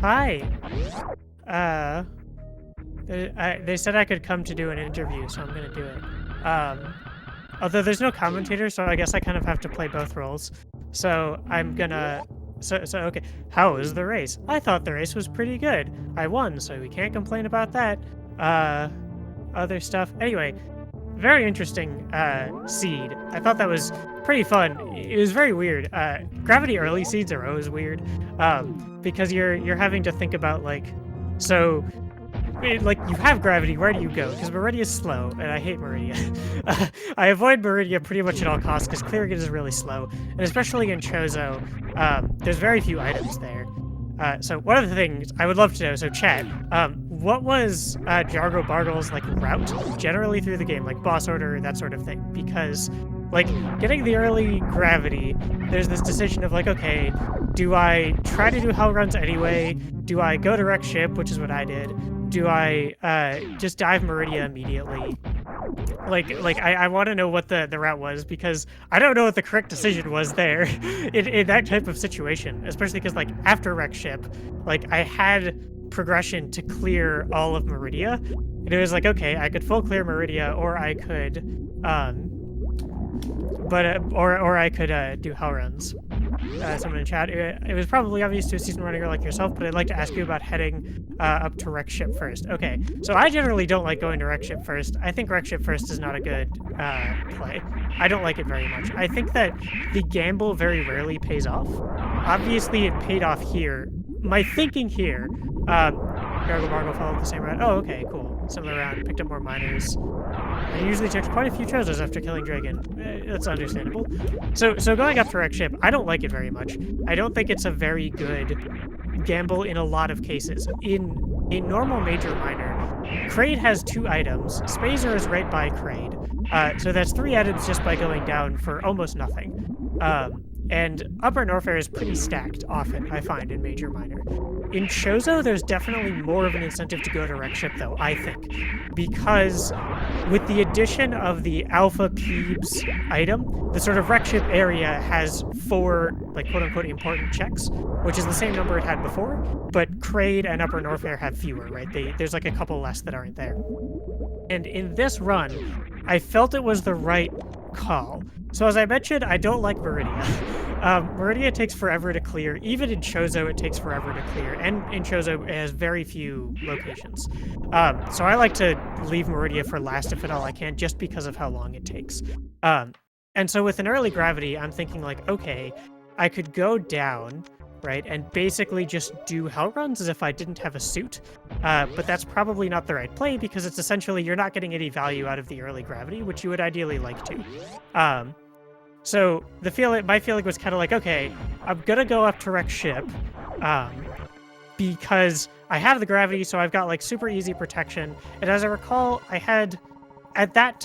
Hi. They said I could come to do an interview, so I'm gonna do it. Although there's no commentator, so I guess I kind of have to play both roles. So I'm gonna. Okay. How was the race? I thought the race was pretty good. I won, so we can't complain about that. Other stuff. Anyway, very interesting seed. I thought that was pretty fun. It was very weird. Gravity early seeds are always weird, because you're having to think about like you have gravity, where do you go? Because Meridia is slow, and I hate Meridia. I avoid Meridia pretty much at all costs, because clearing it is really slow. And especially in Chozo, there's very few items there. So one of the things I would love to know, so chat, what was Jargo Bargle's like route generally through the game, like boss order, that sort of thing? Because like getting the early gravity, there's this decision of like, okay, do I try to do hell runs anyway? Do I go direct ship, which is what I did? Do I just dive Meridia immediately? I want to know what the route was, because I don't know what the correct decision was there in that type of situation, especially because like after wreck ship, like I had progression to clear all of Meridia, and it was like, okay, I could full clear Meridia, or I could or I could do hell runs. Someone in chat, it was probably obvious to a seasoned runner like yourself, but I'd like to ask you about heading up to wreck ship first. Okay, so I generally don't like going to wreck ship first. I think wreck ship first is not a good play. I don't like it very much. I think that the gamble very rarely pays off. Obviously, it paid off here. My thinking here, Gargle Bargle followed the same route. Oh, okay, cool. Similar route, picked up more miners. I usually checked quite a few Chozos after killing Dragon. That's understandable. So going up to wreck ship, I don't like it very much. I don't think it's a very good gamble in a lot of cases. In normal major minor, Kraid has 2 items. Spazer is right by Kraid. So that's 3 items just by going down for almost nothing. And Upper Norfair is pretty stacked often, I find, in major minor. In Chozo, there's definitely more of an incentive to go to Wreck Ship, though, I think. Because with the addition of the Alpha Peebs item, the sort of Wreck Ship area has 4, like, quote-unquote important checks, which is the same number it had before, but Kraid and Upper Norfair have fewer, right? There's like a couple less that aren't there. And in this run, I felt it was the right call. So as I mentioned, I don't like Meridia. Meridia takes forever to clear. Even in Chozo, it takes forever to clear. And in Chozo, it has very few locations. So I like to leave Meridia for last if at all I can, just because of how long it takes. And so with an early gravity, I'm thinking like, okay, I could go down, right, and basically just do hell runs as if I didn't have a suit. But that's probably not the right play because it's essentially you're not getting any value out of the early gravity, which you would ideally like to. So my feeling was kind of like, okay, I'm gonna go up to Wreck Ship, because I have the gravity, so I've got like super easy protection. And as I recall, I had at that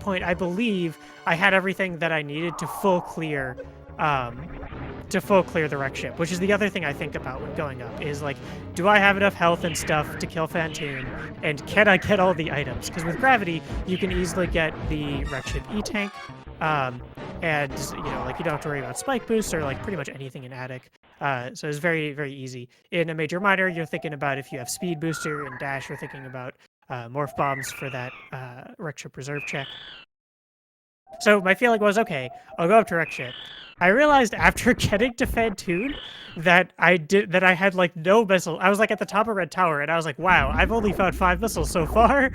point, I believe I had everything that I needed to full clear the Wreck Ship, which is the other thing I think about when going up, is like, do I have enough health and stuff to kill Phantoon, and can I get all the items? Because with gravity, you can easily get the Wreck Ship E-Tank, and, you know, like, you don't have to worry about spike boosts or, like, pretty much anything in Attic. So it's very, very easy. In a major minor, you're thinking about if you have speed booster, and dash, you're thinking about morph bombs for that Wreck Ship reserve check. So my feeling was, okay, I'll go up to Wreck Ship. I realized after getting to Phantoon that I had like no missile. I was like at the top of Red Tower, and I was like, wow, I've only found 5 missiles so far.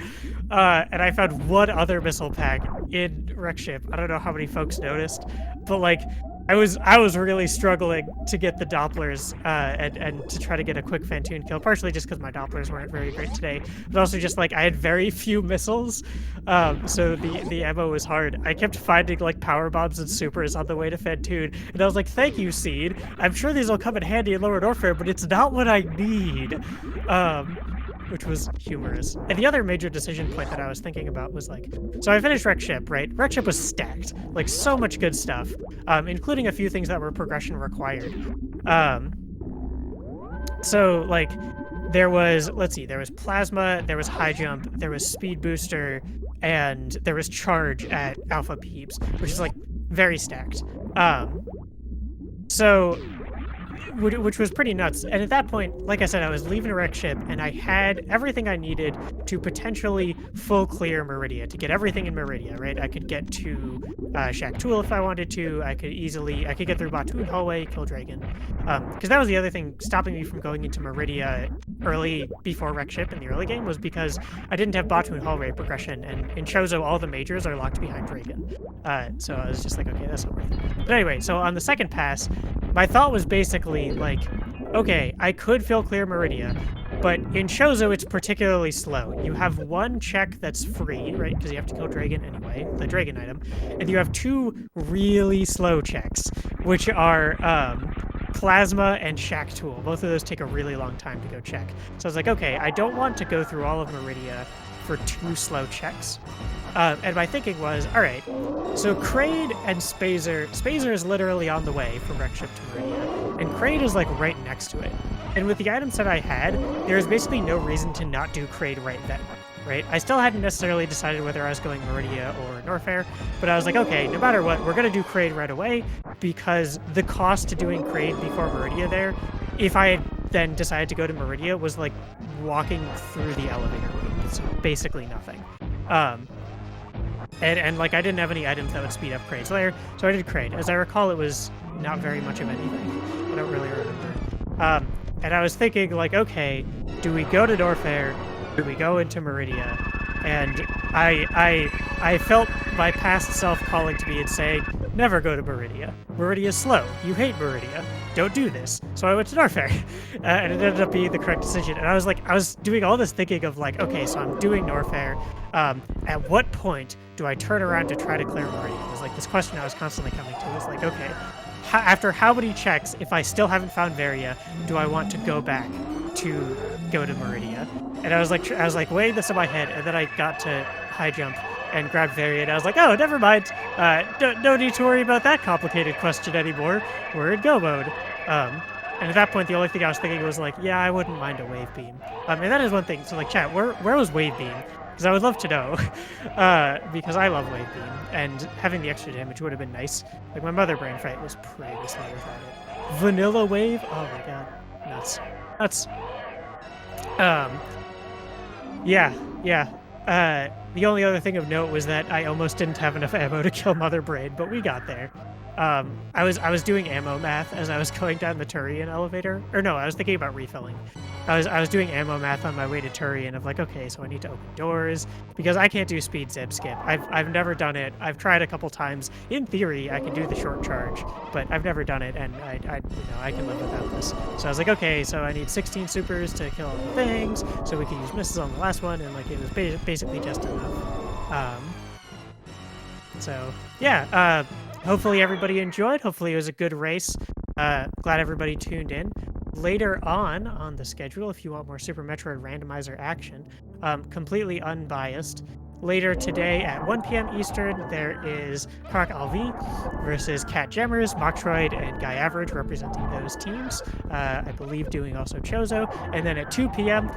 And I found 1 other missile pack in Wreck Ship. I don't know how many folks noticed, but like I was really struggling to get the Dopplers and to try to get a quick Phantoon kill, partially just because my Dopplers weren't very great today, but also just like I had very few missiles, so the ammo was hard. I kept finding like power bombs and supers on the way to Phantoon, and I was like, thank you, Seed. I'm sure these will come in handy in Lower Norfair, but it's not what I need. Which was humorous. And the other major decision point that I was thinking about was like, so I finished Wreck Ship, right? Wreck Ship was stacked, like so much good stuff, including a few things that were progression required. So like, there was, let's see, there was Plasma, there was High Jump, there was Speed Booster, and there was Charge at Alpha Peebs, which is like very stacked. Which was pretty nuts. And at that point, like I said, I was leaving a Wreck Ship, and I had everything I needed to potentially full clear Meridia, to get everything in Meridia, right? I could get to Shack Tool if I wanted to. I could get through Batoon Hallway, kill Dragon. Because that was the other thing stopping me from going into Meridia early before Wreck Ship in the early game, was because I didn't have Batoon Hallway progression, and in Chozo, all the majors are locked behind Dragon. So I was just like, okay, that's not worth it. But anyway, so on the second pass, my thought was basically like, okay, I could fill clear Meridia, but in Chozo it's particularly slow. You have 1 check that's free, right, because you have to kill Dragon anyway, the Dragon item, and you have 2 really slow checks, which are Plasma and Shack Tool. Both of those take a really long time to go check. So I was like, okay, I don't want to go through all of Meridia for 2 slow checks. And my thinking was, all right, so Kraid and Spazer is literally on the way from Wreck Ship to Meridia, and Kraid is like right next to it. And with the items that I had, there was basically no reason to not do Kraid right then, right? I still hadn't necessarily decided whether I was going Meridia or Norfair, but I was like, okay, no matter what, we're gonna do Kraid right away, because the cost to doing Kraid before Meridia there, if I had then decided to go to Meridia, was like walking through the elevator room. It's basically nothing. And like I didn't have any items that would speed up Kraid's lair, so I did Kraid. As I recall, it was not very much of anything. I don't really remember. And I was thinking like, okay, do we go to Norfair? Do we go into Meridia? And I felt my past self calling to me and saying, never go to Meridia. Meridia's slow. You hate Meridia. Don't do this. So I went to Norfair, and it ended up being the correct decision. And I was doing all this thinking of like, okay, so I'm doing Norfair. At what point do I turn around to try to clear Meridia? It was like this question I was constantly coming to. It was like, okay, after how many checks, if I still haven't found Varia, do I want to go back to go to Meridia? And I was like weighing this in my head, and then I got to High Jump and grabbed Varia, and I was like, oh, never mind. No need to worry about that complicated question anymore. We're in go mode. And at that point, the only thing I was thinking was like, yeah, I wouldn't mind a wave beam. And that is one thing. So like, chat, where was wave beam? Because I would love to know. Because I love wave beam, and having the extra damage would have been nice. Like my mother brain fight was pretty slow without it. Vanilla wave? Oh my god, nuts, nuts. Yeah, yeah. The only other thing of note was that I almost didn't have enough ammo to kill Mother Brain, but we got there. I was doing ammo math as I was going down the Turian elevator. Or no, I was thinking about refilling. I was doing ammo math on my way to Turian of like, okay, so I need to open doors because I can't do speed zip skip. I've never done it. I've tried a couple times. In theory, I can do the short charge, but I've never done it, and I can live without this. So I was like, okay, so I need 16 supers to kill all the things, so we can use misses on the last one, and like it was basically just enough. So yeah, hopefully everybody enjoyed. Hopefully it was a good race. Glad everybody tuned in. Later on the schedule, if you want more Super Metroid randomizer action, completely unbiased. Later today at 1 p.m. Eastern, there is Kark Alvi versus Cat Gemmers, Metroid, and Guy Average representing those teams. I believe doing also Chozo. And then at 2 p.m.,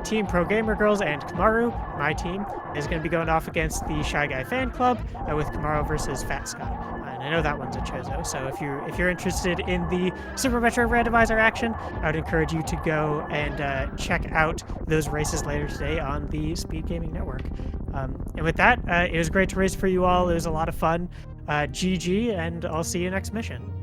Team Pro Gamer Girls and Komaru, my team, is going to be going off against the Shy Guy Fan Club with Komaru versus Fat Scott. And I know that one's a Chozo, so if you're interested in the Super Metroid randomizer action, I would encourage you to go and check out those races later today on the Speed Gaming Network. And with that, it was great to race for you all. It was a lot of fun. GG, and I'll see you next mission.